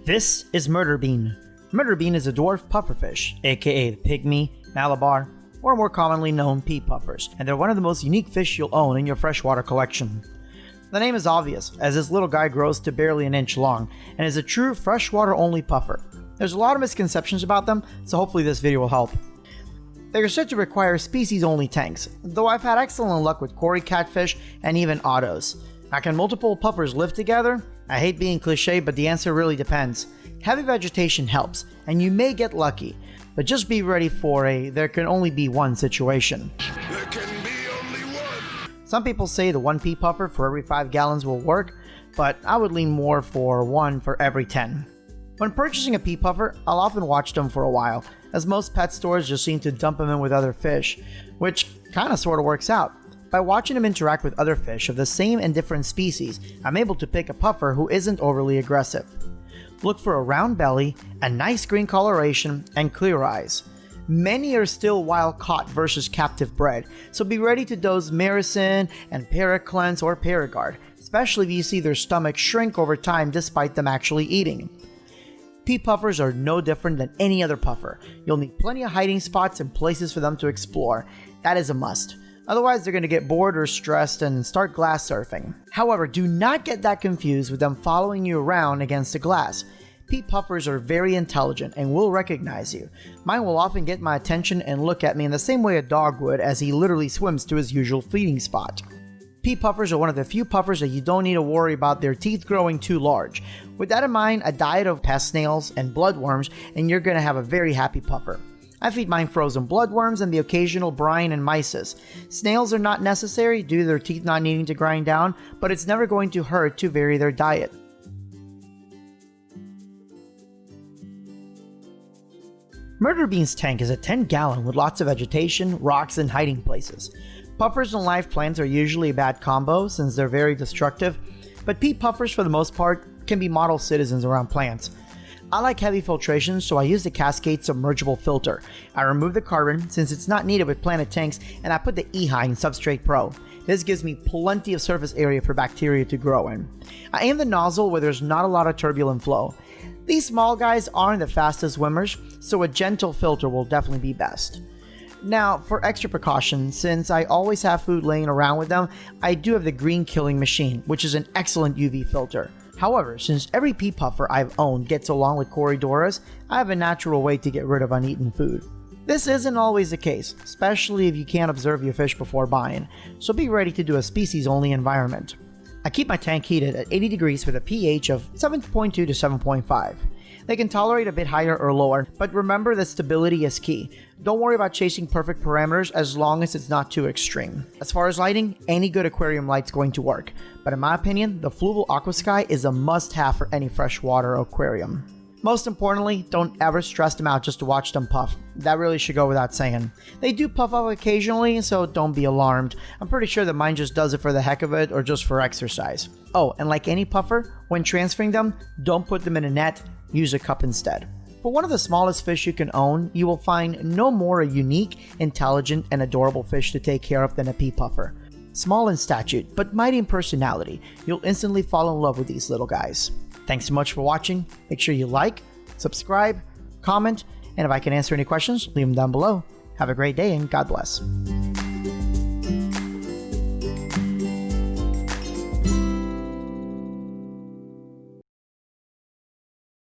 This is murder bean. Murder bean is a dwarf pufferfish, aka the pygmy, Malabar, or more commonly known pea puffers, and they're one of the most unique fish you'll own in your freshwater collection. The name is obvious, as this little guy grows to barely an inch long, and is a true freshwater only puffer. There's a lot of misconceptions about them, so hopefully this video will help. They are said to require species only tanks, though I've had excellent luck with Cory catfish and even ottos. Now, can multiple puffers live together? I hate being cliche, but the answer really depends. Heavy vegetation helps, and you may get lucky, but just be ready for a there can only be one situation. There can be only one. Some people say the 1 pea puffer for every 5 gallons will work, but I would lean more for 1 for every 10. When purchasing a pea puffer, I'll often watch them for a while, as most pet stores just seem to dump them in with other fish, which kinda sorta works out. By watching them interact with other fish of the same and different species, I'm able to pick a puffer who isn't overly aggressive. Look for a round belly, a nice green coloration, and clear eyes. Many are still wild caught versus captive bred, so be ready to dose Maricin and Paraclens or Paragard, especially if you see their stomach shrink over time despite them actually eating. Pea puffers are no different than any other puffer. You'll need plenty of hiding spots and places for them to explore. That is a must. Otherwise, they're going to get bored or stressed and start glass surfing. However, do not get that confused with them following you around against the glass. Pea puffers are very intelligent and will recognize you. Mine will often get my attention and look at me in the same way a dog would as he literally swims to his usual feeding spot. Pea puffers are one of the few puffers that you don't need to worry about their teeth growing too large. With that in mind, a diet of pest snails and bloodworms and you're going to have a very happy puffer. I feed mine frozen bloodworms and the occasional brine and mysis. Snails are not necessary due to their teeth not needing to grind down, but it's never going to hurt to vary their diet. Murder Bean's tank is a 10-gallon with lots of vegetation, rocks, and hiding places. Puffers and live plants are usually a bad combo since they're very destructive, but pea puffers for the most part can be model citizens around plants. I like heavy filtration, so I use the Cascade submergible filter. I remove the carbon since it's not needed with planted tanks, and I put the E-High in Substrate Pro. This gives me plenty of surface area for bacteria to grow in. I aim the nozzle where there's not a lot of turbulent flow. These small guys aren't the fastest swimmers, so a gentle filter will definitely be best. Now, for extra precaution, since I always have food laying around with them, I do have the green killing machine, which is an excellent UV filter. However, since every pea puffer I've owned gets along with Corydoras, I have a natural way to get rid of uneaten food. This isn't always the case, especially if you can't observe your fish before buying, so be ready to do a species-only environment. I keep my tank heated at 80 degrees with a pH of 7.2 to 7.5. They can tolerate a bit higher or lower, but remember that stability is key. Don't worry about chasing perfect parameters as long as it's not too extreme. As far as lighting, any good aquarium light's going to work, but in my opinion, the Fluval Aqua Sky is a must-have for any freshwater aquarium. Most importantly, don't ever stress them out just to watch them puff. That really should go without saying. They do puff up occasionally, so don't be alarmed. I'm pretty sure that mine just does it for the heck of it or just for exercise. Oh, and like any puffer, when transferring them, don't put them in a net, use a cup instead. For one of the smallest fish you can own, you will find no more a unique, intelligent, and adorable fish to take care of than a pea puffer. Small in stature, but mighty in personality, you'll instantly fall in love with these little guys. Thanks so much for watching. Make sure you like, subscribe, comment, and if I can answer any questions, leave them down below. Have a great day and God bless.